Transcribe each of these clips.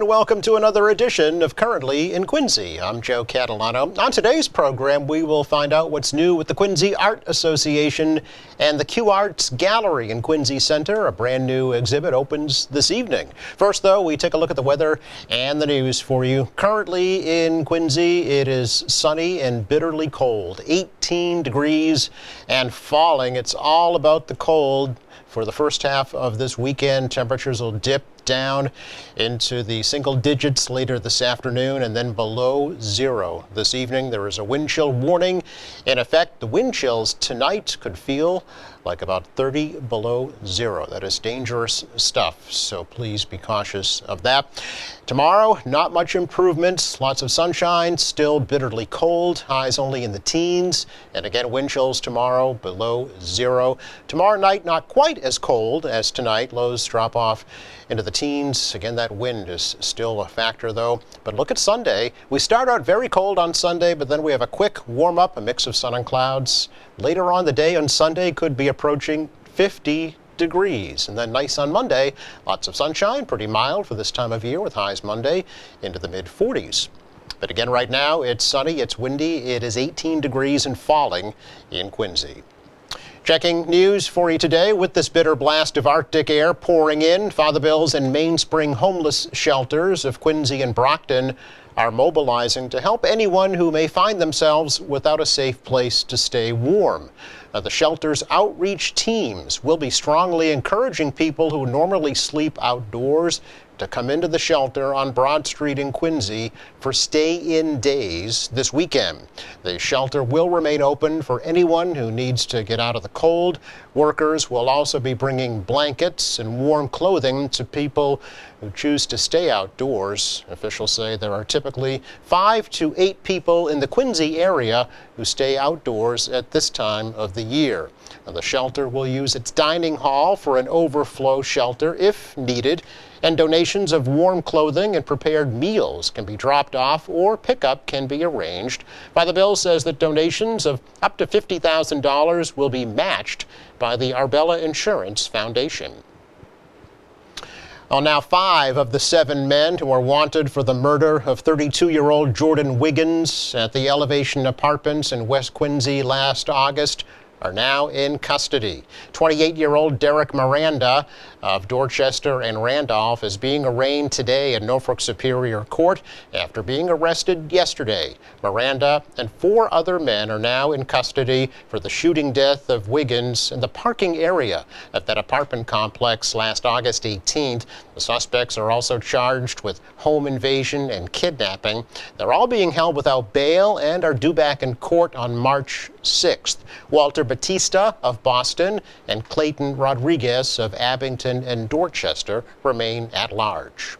and welcome to another edition of Currently in Quincy. I'm Joe Catalano. On today's program, we will find out what's new with the Quincy Art Association and the Q Arts Gallery in Quincy Center. A brand new exhibit opens this evening. First, though, we take a look at the weather and the news for you. Currently in Quincy, it is sunny and bitterly cold, 18 degrees and falling. It's all about the cold. For the first half of this weekend, temperatures will dip down into the single digits later this afternoon and then below zero this evening. There is a wind chill warning in effect. The wind chills tonight could feel like about 30 below zero. That is dangerous stuff, so please be cautious of that. Tomorrow, not much improvement. Lots of sunshine, still bitterly cold. Highs only in the teens. And again, wind chills tomorrow below zero. Tomorrow night, not quite as cold as tonight. Lows drop off into the teens. Again, that wind is still a factor, though. But look at Sunday. We start out very cold on Sunday, but then we have a quick warm up, a mix of sun and clouds. Later on the day on Sunday could be approaching 50 degrees. And then nice on Monday. Lots of sunshine, pretty mild for this time of year with highs Monday into the mid-40s. But again, right now, it's sunny, it's windy. It is 18 degrees and falling in Quincy. Checking news for you today with this bitter blast of Arctic air pouring in. Father Bill's and Mainspring homeless shelters of Quincy and Brockton are mobilizing to help anyone who may find themselves without a safe place to stay warm. The shelter's outreach teams will be strongly encouraging people who normally sleep outdoors to come into the shelter on Broad Street in Quincy for stay-in days this weekend. The shelter will remain open for anyone who needs to get out of the cold. Workers will also be bringing blankets and warm clothing to people who choose to stay outdoors. Officials say there are typically 5 to 8 people in the Quincy area who stay outdoors at this time of the year. Now, the shelter will use its dining hall for an overflow shelter if needed, and donations of warm clothing and prepared meals can be dropped off or pickup can be arranged. Father Bill says that donations of up to $50,000 will be matched by the Arbella Insurance Foundation. Well, now 5 of the 7 men who are wanted for the murder of 32-year-old Jordan Wiggins at the Elevation Apartments in West Quincy last August are now in custody. 28-year-old Derek Miranda of Dorchester and Randolph is being arraigned today at Norfolk Superior Court after being arrested yesterday. Miranda and 4 other men are now in custody for the shooting death of Wiggins in the parking area of that apartment complex last August 18th. The suspects are also charged with home invasion and kidnapping. They're all being held without bail and are due back in court on March 6th. Walter Batista of Boston and Clayton Rodriguez of Abington and Dorchester remain at large.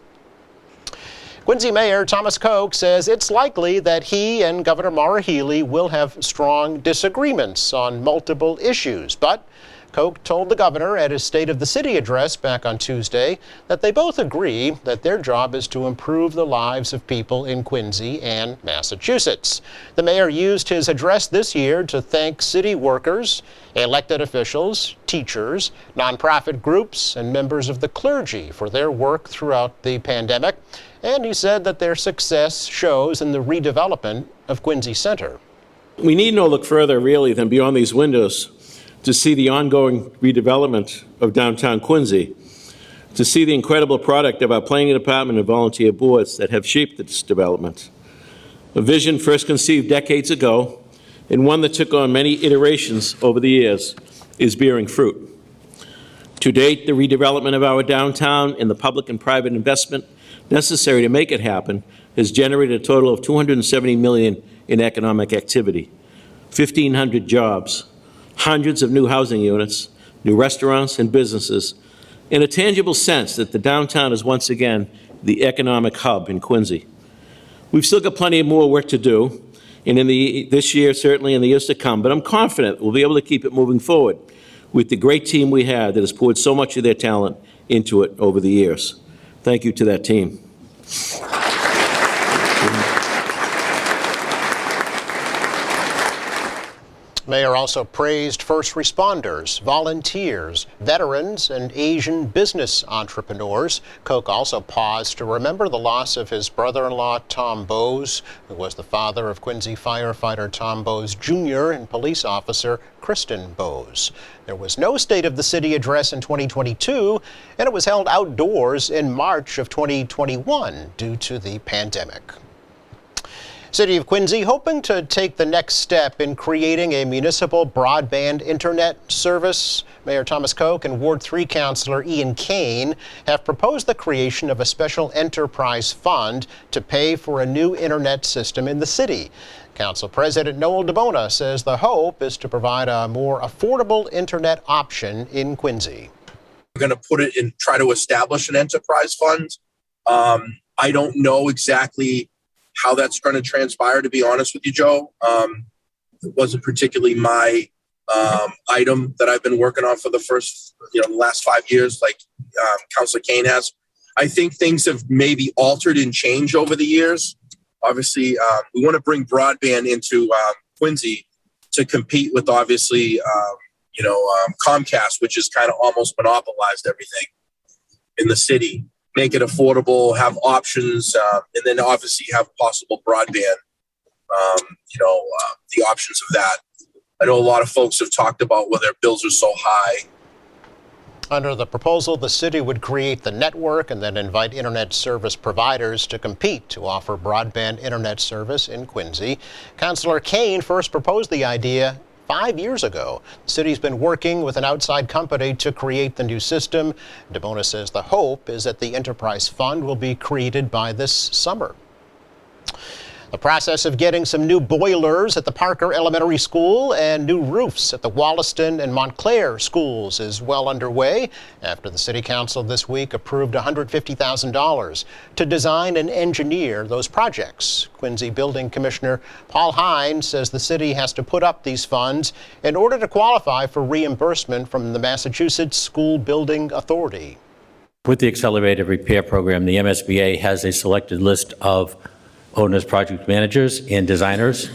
Quincy Mayor Thomas Koch says it's likely that he and Governor Maura Healey will have strong disagreements on multiple issues, but Koch told the governor at his State of the City address back on Tuesday that they both agree that their job is to improve the lives of people in Quincy and Massachusetts. The mayor used his address this year to thank city workers, elected officials, teachers, nonprofit groups, and members of the clergy for their work throughout the pandemic. And he said that their success shows in the redevelopment of Quincy Center. We need no look further, really, than beyond these windows to see the ongoing redevelopment of downtown Quincy, to see the incredible product of our planning department and volunteer boards that have shaped this development. A vision first conceived decades ago, and one that took on many iterations over the years, is bearing fruit. To date, the redevelopment of our downtown and the public and private investment necessary to make it happen has generated a total of $270 million in economic activity, 1,500 jobs, hundreds of new housing units, new restaurants and businesses, and a tangible sense that the downtown is once again the economic hub in Quincy. We've still got plenty more work to do, and this year, certainly in the years to come, but I'm confident we'll be able to keep it moving forward with the great team we have that has poured so much of their talent into it over the years. Thank you to that team. Mayor also praised first responders, volunteers, veterans, and Asian business entrepreneurs. Koch also paused to remember the loss of his brother-in-law, Tom Bowes, who was the father of Quincy firefighter Tom Bowes Jr. and police officer Kristen Bowes. There was no State of the City address in 2022, and it was held outdoors in March of 2021 due to the pandemic. City of Quincy hoping to take the next step in creating a municipal broadband internet service. Mayor Thomas Koch and Ward 3 Councilor Ian Kane have proposed the creation of a special enterprise fund to pay for a new internet system in the city. Council President Noel DeBona says the hope is to provide a more affordable internet option in Quincy. We're going to put it in, try to establish an enterprise fund. I don't know exactly how that's going to transpire, to be honest with you, Joe. It wasn't particularly my item that I've been working on for the last 5 years, like Councilor Kane has. I think things have maybe altered and changed over the years. Obviously, we want to bring broadband into Quincy to compete with, obviously, Comcast, which has kind of almost monopolized everything in the city. Make it affordable, have options, and then obviously have possible broadband, the options of that. I know a lot of folks have talked about where their bills are so high. Under the proposal, the city would create the network and then invite internet service providers to compete to offer broadband internet service in Quincy. Councilor Kane first proposed the idea 5 years ago. The city's been working with an outside company to create the new system. DeBona says the hope is that the enterprise fund will be created by this summer. The process of getting some new boilers at the Parker Elementary School and new roofs at the Wollaston and Montclair schools is well underway after the City Council this week approved $150,000 to design and engineer those projects. Quincy Building Commissioner Paul Hines says the city has to put up these funds in order to qualify for reimbursement from the Massachusetts School Building Authority. With the Accelerated Repair Program, the MSBA has a selected list of owners, project managers, and designers.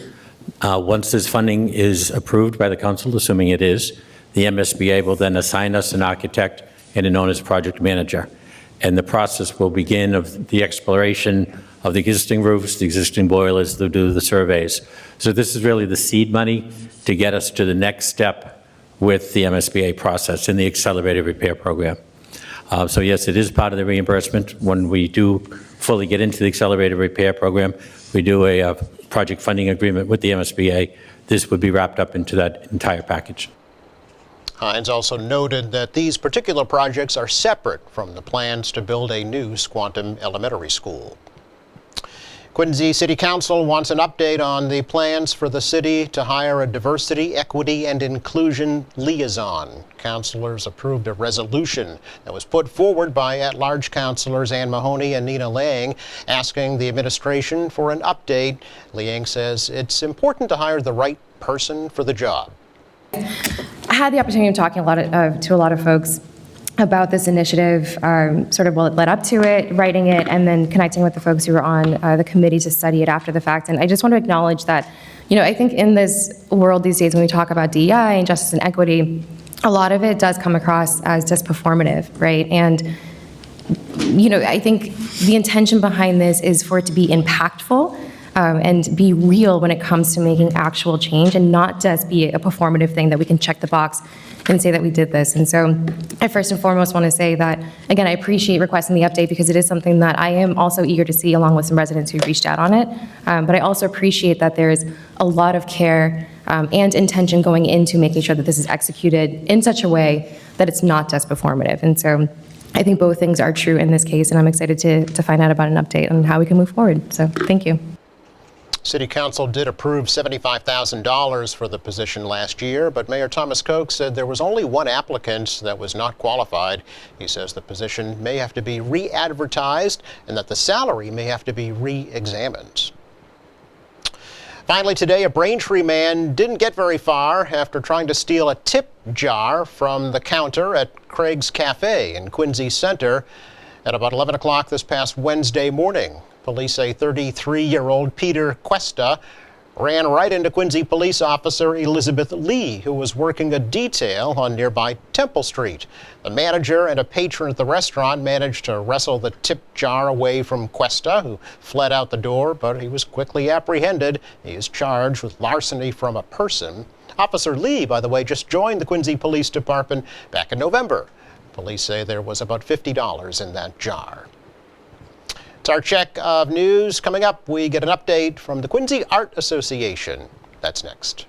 Once this funding is approved by the council, assuming it is, the MSBA will then assign us an architect and an owner's project manager. And the process will begin of the exploration of the existing roofs, the existing boilers, they'll do the surveys. So this is really the seed money to get us to the next step with the MSBA process in the Accelerated Repair Program. So yes, it is part of the reimbursement. When we do fully get into the Accelerated Repair Program, we do a project funding agreement with the MSBA. This would be wrapped up into that entire package. Hines also noted that these particular projects are separate from the plans to build a new Squantum Elementary School. Quincy City Council wants an update on the plans for the city to hire a diversity, equity, and inclusion liaison. Councilors approved a resolution that was put forward by at-large councilors Ann Mahoney and Nina Lang, asking the administration for an update. Liang says it's important to hire the right person for the job. I had the opportunity of talking to a lot of folks about this initiative, sort of what led up to it, writing it, and then connecting with the folks who were on the committee to study it after the fact. And I just want to acknowledge that, I think in this world these days when we talk about DEI and justice and equity, a lot of it does come across as just performative, right? And, I think the intention behind this is for it to be impactful and be real when it comes to making actual change and not just be a performative thing that we can check the box and say that we did this. And so I first and foremost want to say that, again, I appreciate requesting the update because it is something that I am also eager to see along with some residents who reached out on it. But I also appreciate that there is a lot of care and intention going into making sure that this is executed in such a way that it's not just performative. And so I think both things are true in this case, and I'm excited to find out about an update on how we can move forward. So thank you. City Council did approve $75,000 for the position last year, but Mayor Thomas Koch said there was only one applicant that was not qualified. He says the position may have to be re-advertised and that the salary may have to be re-examined. Finally today, a Braintree man didn't get very far after trying to steal a tip jar from the counter at Craig's Cafe in Quincy Center at about 11 o'clock this past Wednesday morning. Police say 33-year-old Peter Cuesta ran right into Quincy police officer Elizabeth Lee, who was working a detail on nearby Temple Street. The manager and a patron at the restaurant managed to wrestle the tip jar away from Cuesta, who fled out the door, but he was quickly apprehended. He is charged with larceny from a person. Officer Lee, by the way, just joined the Quincy Police Department back in November. Police say there was about $50 in that jar. It's our check of news. Coming up, we get an update from the Quincy Art Association. That's next.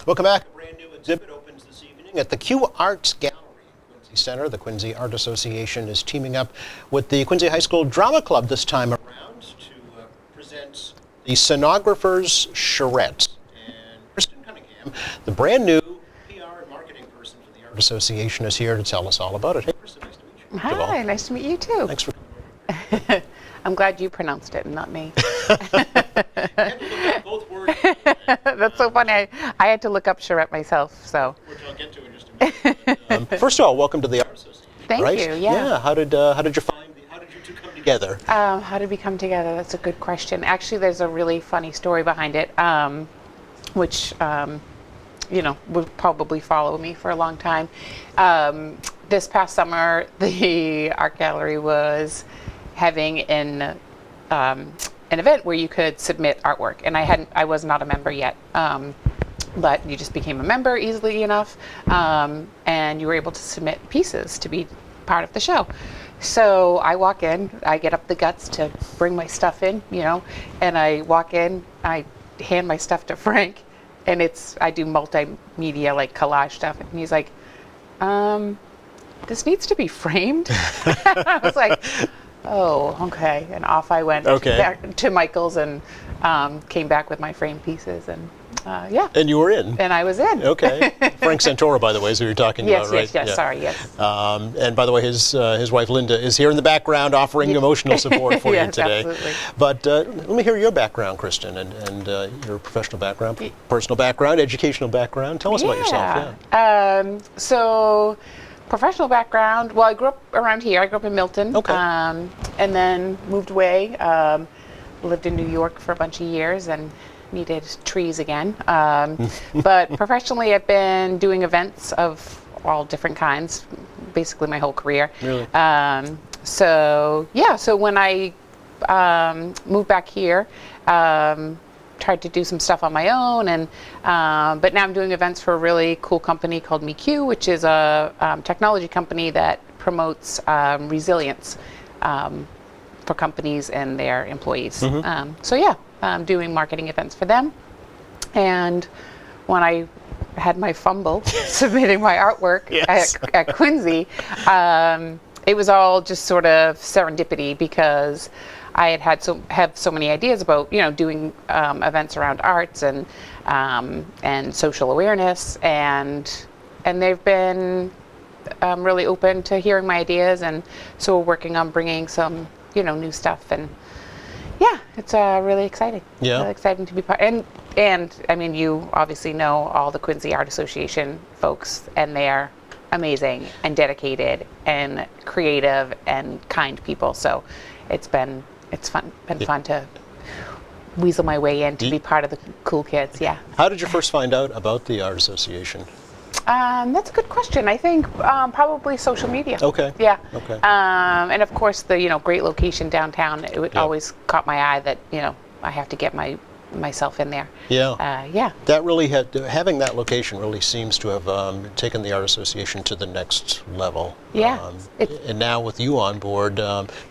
Welcome back. A brand new exhibit opens this evening at the Q Arts Gallery in Quincy Center. The Quincy Art Association is teaming up with the Quincy High School Drama Club this time around to present the Sonographer's Charrette. Kristen Cunningham, the brand new PR and marketing person for the Art Association, is here to tell us all about it. Hey, Kristen, nice to meet you. Hi, nice to meet you too. Thanks for coming. I'm glad you pronounced it and not me. You had to look up both words, That's so funny. I had to look up charrette myself, so. which I'll get to in just a minute. First of all, welcome to the Art Association. Thank right? you, yeah. How did you find? How did you two come together? How did we come together? That's a good question. Actually, there's a really funny story behind it, which would probably follow me for a long time. This past summer, the art gallery was having an event where you could submit artwork, and I was not a member yet, but you just became a member easily enough, and you were able to submit pieces to be part of the show. So I walk in, I get up the guts to bring my stuff in, and I walk in, I hand my stuff to Frank, and I do multimedia, like collage stuff, and he's like, this needs to be framed. I was like, oh, okay. And off I went back to Michael's and came back with my framed pieces, and yeah. And you were in. And I was in. Okay. Frank Santoro, by the way, is who you're talking about, right? Yes, yeah. Sorry, yes. And by the way, his wife Linda is here in the background offering emotional support for Yes, you today. absolutely. But let me hear your background, Kristen, and your professional background, personal background, educational background. Tell us about yourself. Yeah. So, professional background. Well, I grew up around here. I grew up in Milton. Okay. And then moved away. Lived in New York for a bunch of years and needed trees again. But professionally, I've been doing events of all different kinds, basically my whole career. Really? So when I moved back here, tried to do some stuff on my own, and but now I'm doing events for a really cool company called MeQ, which is a technology company that promotes resilience for companies and their employees. So I'm doing marketing events for them. And when I had my fumble submitting my artwork at Quincy, it was all just sort of serendipity, because I had so many ideas about doing events around arts and social awareness, and they've been really open to hearing my ideas, and so we're working on bringing some new stuff, and it's really exciting. Yeah. Really exciting to be part. And I mean, you obviously know all the Quincy Art Association folks, and they're amazing and dedicated and creative and kind people. So it's been fun to weasel my way in to be part of the cool kids. Yeah. How did you first find out about the Art Association? That's a good question. I think probably social media. Okay. Yeah. Okay. And of course the great location downtown. It always caught my eye that I have to get myself in there. Yeah. That really having that location really seems to have taken the Art Association to the next level. Yeah. And now with you on board,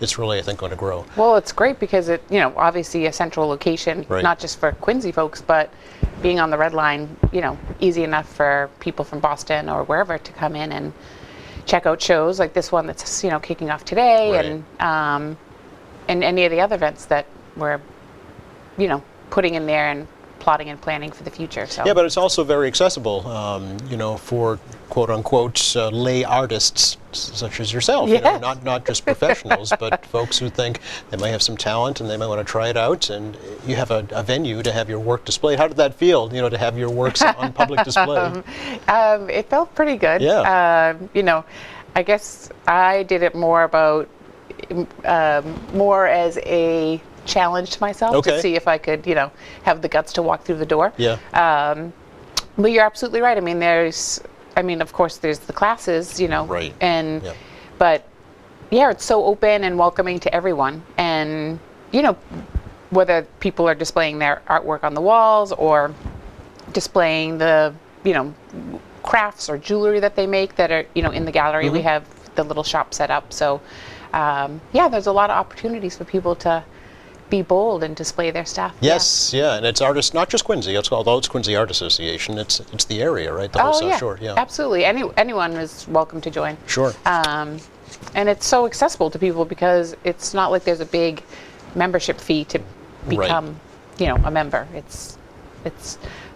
it's really, I think, going to grow. Well, it's great because it, obviously a central location, Right. not just for Quincy folks, but being on the Red Line, easy enough for people from Boston or wherever to come in and check out shows like this one that's, kicking off today, Right. and any of the other events that we're, putting in there, and plotting and planning for the future. So Yeah, but it's also very accessible, for quote-unquote lay artists such as yourself. Yes. Not just professionals, but folks who think they might have some talent and they might want to try it out. And you have a venue to have your work displayed. How did that feel? To have your works on public display. it felt pretty good. Yeah. I guess I did it more more as a challenge to myself Okay. to see if I could, have the guts to walk through the door. Yeah. But you're absolutely right. Of course, there's the classes, Right. and Yeah. but yeah, it's so open and welcoming to everyone, and whether people are displaying their artwork on the walls or displaying the crafts or jewelry that they make that are in the gallery. Mm-hmm. We have the little shop set up, so there's a lot of opportunities for people to be bold and display their stuff. Yes, yeah, and it's artists, not just Quincy. Although it's Quincy Art Association, it's the area, right? The whole Oh South yeah, Shore. Yeah, absolutely. Anyone is welcome to join. sure. And it's so accessible to people because it's not like there's a big membership fee to become, a member. It's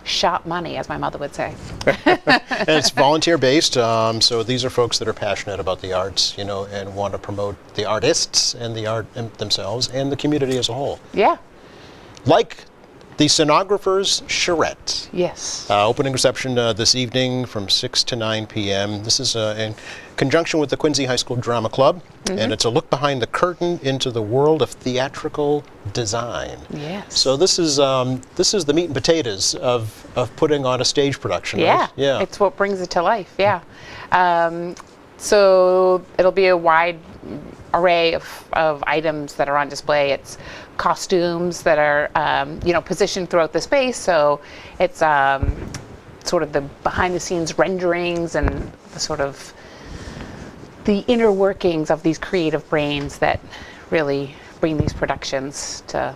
shop money, as my mother would say. And it's volunteer-based, so these are folks that are passionate about the arts, and want to promote the artists and the art themselves and the community as a whole. Yeah. Like the Scenographers Charrette. Yes. Opening reception this evening from 6 to 9 p.m. This is in conjunction with the Quincy High School Drama Club, and it's a look behind the curtain into the world of theatrical design. Yes. So this is the meat and potatoes of putting on a stage production, right? Yeah. It's what brings it to life. Yeah. So it'll be a wide array of items that are on display. It's costumes that are positioned throughout the space. So it's sort of the behind the scenes renderings and the sort of the inner workings of these creative brains that really bring these productions to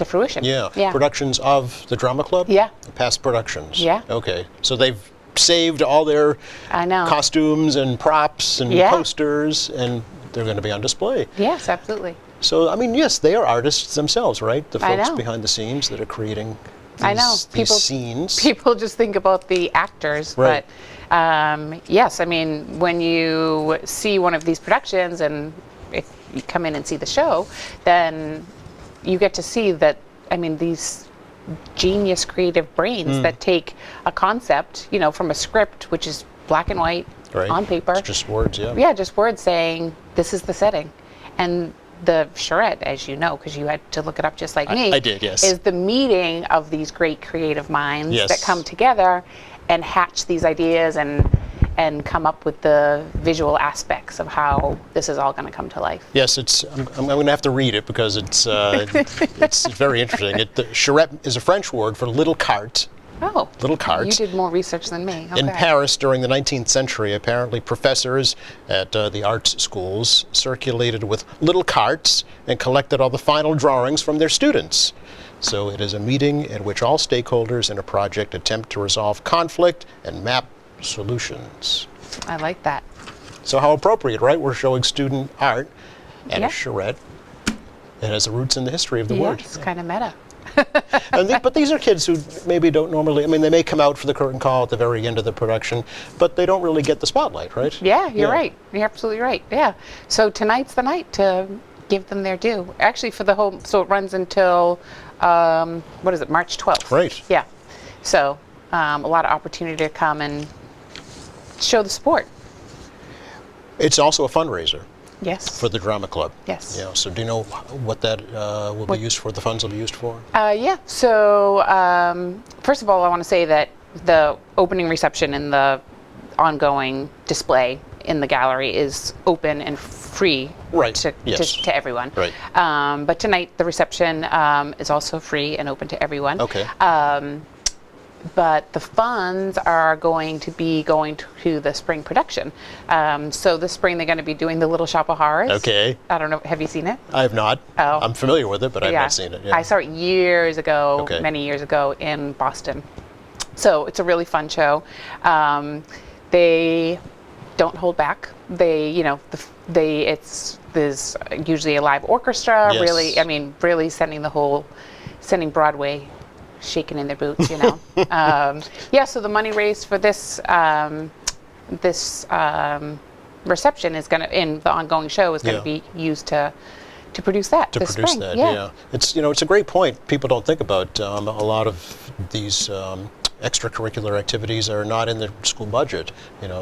fruition. Yeah. Yeah. Productions of the drama club? Yeah. Past productions? Yeah. Okay. So they've saved all their I know. costumes and props and Yeah. posters, and they're going to be on display. Yes, absolutely. So, yes, they are artists themselves, right? The I folks know. behind the scenes that are creating these, I know. these scenes. People just think about the actors, Right. but yes, when you see one of these productions, and if you come in and see the show, then you get to see that, these genius creative brains that take a concept, from a script, which is black and white Right. on paper. It's just words, yeah. Yeah, just words saying, this is the setting. And the charrette, as you know, because you had to look it up just like me. I did, yes. Is the meeting of these great creative minds Yes. that come together and hatch these ideas and come up with the visual aspects of how this is all going to come to life. Yes, I'm going to have to read it because it's very interesting. The charrette is a French word for little cart. Oh, Little cart. You did more research than me. In Okay. Paris during the 19th century, apparently professors at the arts schools circulated with little carts and collected all the final drawings from their students. So it is a meeting at which all stakeholders in a project attempt to resolve conflict and map solutions. I like that. So how appropriate, right? We're showing student art and Yeah. a charrette. It has roots in the history of the word. It's kind of meta. But these are kids who maybe don't normally, they may come out for the curtain call at the very end of the production, but they don't really get the spotlight, right? Yeah, you're right. You're absolutely right. Yeah. So tonight's the night to give them their due. Actually, for the whole, so it runs until, March 12th. Right. Yeah. So a lot of opportunity to come and show the sport. It's also a fundraiser Yes. for the drama club. Yes. Yeah. So do you know what that will be used for? The funds will be used for? Yeah. So first of all, I want to say that the opening reception and the ongoing display in the gallery is open and free Right. to everyone. Right. But tonight the reception is also free and open to everyone. Okay. But the funds are going to be going to the spring production. So this spring they're going to be doing the Little Shop of Horrors. Okay. I don't know. Have you seen it? I have not. Oh. I'm familiar with it, but I've Yeah. not seen it. Yeah. I saw it years ago, Okay. many years ago in Boston. So it's a really fun show. They don't hold back. There's usually a live orchestra. Yes. Really, really sending Broadway shaking in their boots, you know. Yeah, so the money raised for this reception is going to, in the ongoing show, is going to Yeah. be used to produce that To this produce spring. that, yeah. It's, it's a great point. People don't think about a lot of these extracurricular activities are not in the school budget,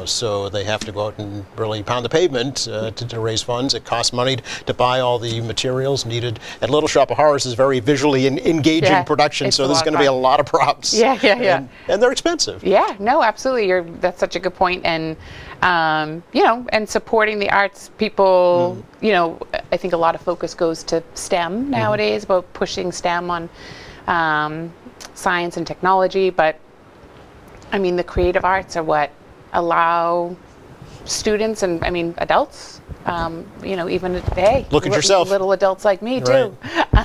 so they have to go out and really pound the pavement to raise funds. It costs money to buy all the materials needed. And Little Shop of Horrors is very visually engaging Yeah, production, it's so a there's lot of going to be a fun. lot of props. Yeah. And they're expensive. Yeah, no, absolutely. That's such a good point. And, and supporting the arts, people, I think a lot of focus goes to STEM nowadays, about pushing STEM on science and technology. But, I mean, the creative arts are what allow students and, adults, even today. Look at yourself. Little adults like me, too.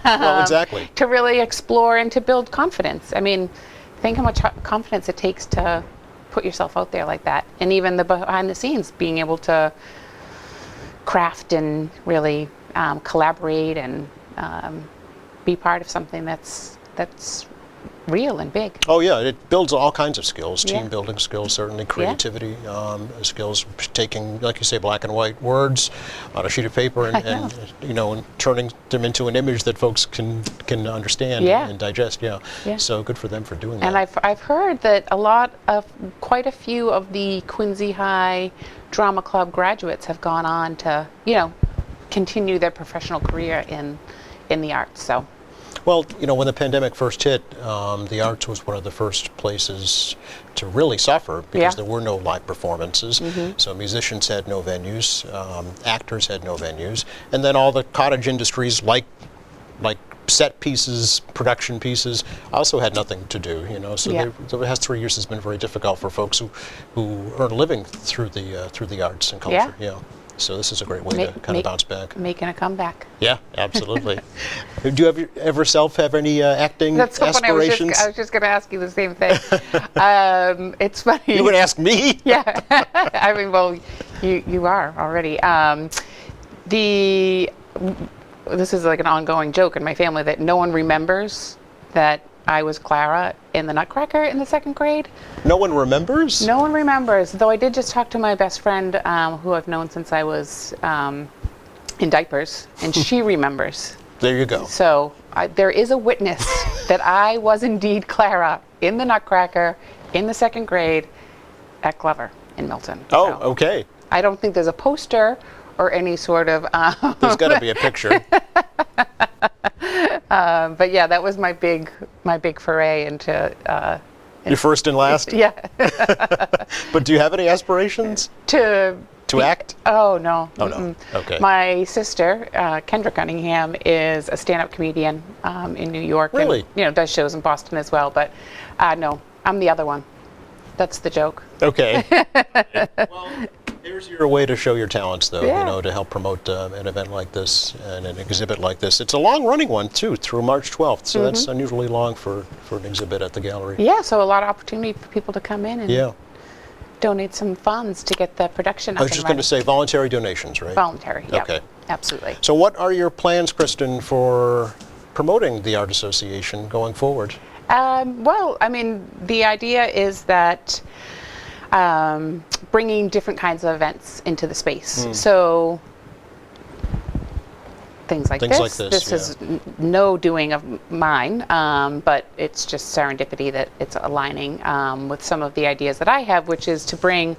Well, exactly. To really explore and to build confidence. I mean, think how much confidence it takes to put yourself out there like that. And even the behind the scenes, being able to craft and really collaborate and be part of something that's real and big. Oh yeah, it builds all kinds of skills, Yeah. team building skills, certainly creativity skills, taking, like you say, black and white words on a sheet of paper and turning them into an image that folks can understand Yeah. and digest. Yeah. Yeah. So good for them for doing that. And I've heard that quite a few of the Quincy High Drama Club graduates have gone on to, continue their professional career in the arts. So. Well, when the pandemic first hit, the arts was one of the first places to really suffer because Yeah. there were no live performances. So musicians had no venues, actors had no venues, and then all the cottage industries like set pieces, production pieces, also had nothing to do. So Yeah. the past 3 years has been very difficult for folks who earn a living through the arts and culture. Yeah. So this is a great way to kind of bounce back. Making a comeback. Yeah, absolutely. Do you ever have any acting That's so funny. aspirations? I was just going to ask you the same thing. It's funny. You would ask me? Yeah. I mean, well, you are already. This is like an ongoing joke in my family that no one remembers that I was Clara in the Nutcracker in the second grade. No one remembers? No one remembers, though I did just talk to my best friend who I've known since I was in diapers, and she remembers. There you go. So there is a witness that I was indeed Clara in the Nutcracker in the second grade at Glover in Milton. Oh, So okay. I don't think there's a poster or any sort of. There's got to be a picture. But yeah, that was my big foray into. You're first and last? Yeah. But do you have any aspirations To act? Oh no. Oh, no. Mm-mm. Okay. My sister, Kendra Cunningham, is a stand-up comedian in New York. Really? And, does shows in Boston as well. But no, I'm the other one. That's the joke. Okay. Well, there's your way to show your talents, though, Yeah. to help promote an event like this and an exhibit like this. It's a long-running one, too, through March 12th, so that's unusually long for an exhibit at the gallery. Yeah, so a lot of opportunity for people to come in and Yeah. donate some funds to get the production up I was and just going to running. say voluntary donations, right? Voluntary, yeah. Okay. Absolutely. So what are your plans, Kristen, for promoting the Art Association going forward? Well, I mean, the idea is that bringing different kinds of events into the space. So things like Things this. like this, This is no doing of mine, but it's just serendipity that it's aligning with some of the ideas that I have, which is to bring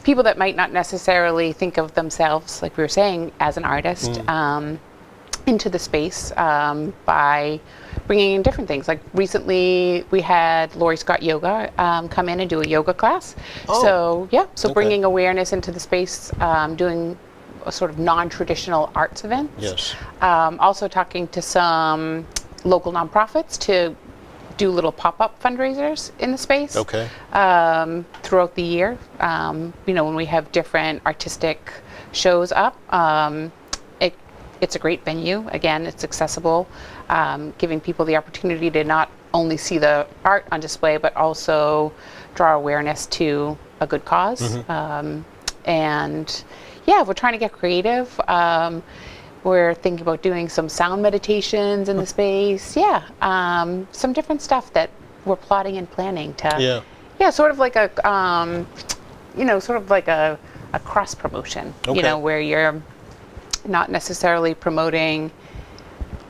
people that might not necessarily think of themselves, like we were saying, as an artist, into the space by bringing in different things. Like recently, we had Lori Scott Yoga come in and do a yoga class. Oh, so yeah, so okay. bringing awareness into the space, doing a sort of non-traditional arts events. Yes. Also talking to some local nonprofits to do little pop-up fundraisers in the space. Okay. Throughout the year, when we have different artistic shows up. It's a great venue. Again, it's accessible, giving people the opportunity to not only see the art on display, but also draw awareness to a good cause. And yeah, we're trying to get creative. We're thinking about doing some sound meditations in the space. Yeah, some different stuff that we're plotting and planning to, Yeah. sort of like a, sort of like a cross promotion, Okay. where you're not necessarily promoting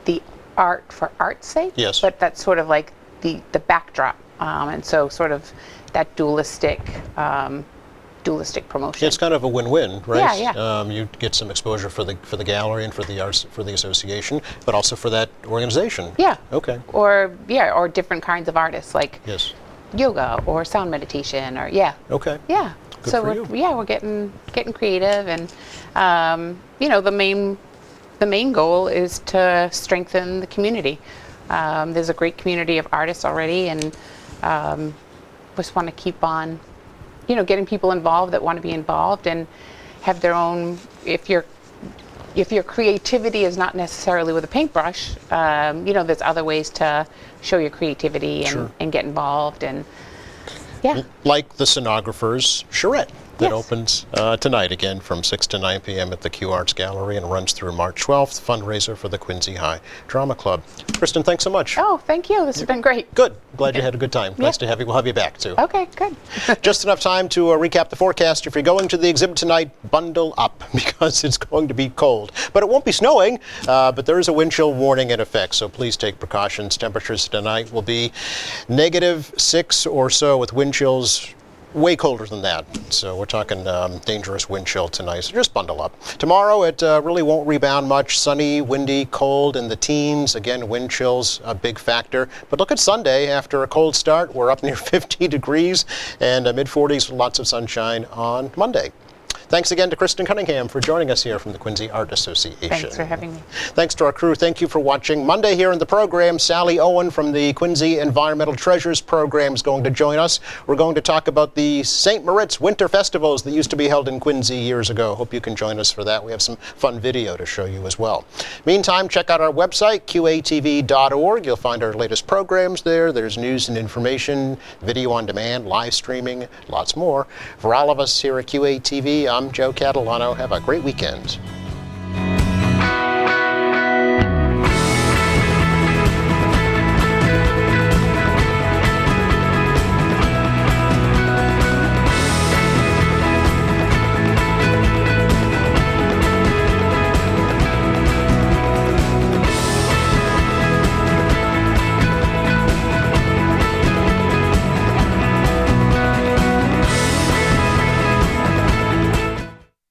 the art for art's sake, Yes. but that's sort of like the backdrop, and so sort of that dualistic promotion. It's kind of a win-win, right? Yeah. You get some exposure for the gallery and for the arts, for the association, but also for that organization. Yeah. Okay. Or different kinds of artists like Yes. yoga or sound meditation or Okay. Yeah. Good So for we're getting creative, and the main goal is to strengthen the community. There's a great community of artists already, and just want to keep on, getting people involved that want to be involved and have their own. If your creativity is not necessarily with a paintbrush, there's other ways to show your creativity and get involved, and Like the Scenographers Charrette that Yes. opens tonight again from 6 to 9 p.m. at the Q Arts Gallery and runs through March 12th, fundraiser for the Quincy High Drama Club. Kristen, thanks so much. Oh, thank you. This has been great. Good. Glad you had a good time. Nice to have you. We'll have you back, too. Okay, good. Just enough time to recap the forecast. If you're going to the exhibit tonight, bundle up because it's going to be cold. But it won't be snowing, but there is a wind chill warning in effect, so please take precautions. Temperatures tonight will be -6 or so with wind chills way colder than that. So we're talking dangerous wind chill tonight, so just bundle up. Tomorrow, it really won't rebound much. Sunny, windy, cold in the teens. Again, wind chills a big factor. But look at Sunday. After a cold start, we're up near 50 degrees and mid-40s with lots of sunshine on Monday. Thanks again to Kristen Cunningham for joining us here from the Quincy Art Association. Thanks for having me. Thanks to our crew. Thank you for watching. Monday here in the program, Sally Owen from the Quincy Environmental Treasures program is going to join us. We're going to talk about the St. Moritz Winter Festivals that used to be held in Quincy years ago. Hope you can join us for that. We have some fun video to show you as well. Meantime, check out our website, qatv.org. You'll find our latest programs there. There's news and information, video on demand, live streaming, lots more. For all of us here at QATV, I'm Joe Catalano. Have a great weekend.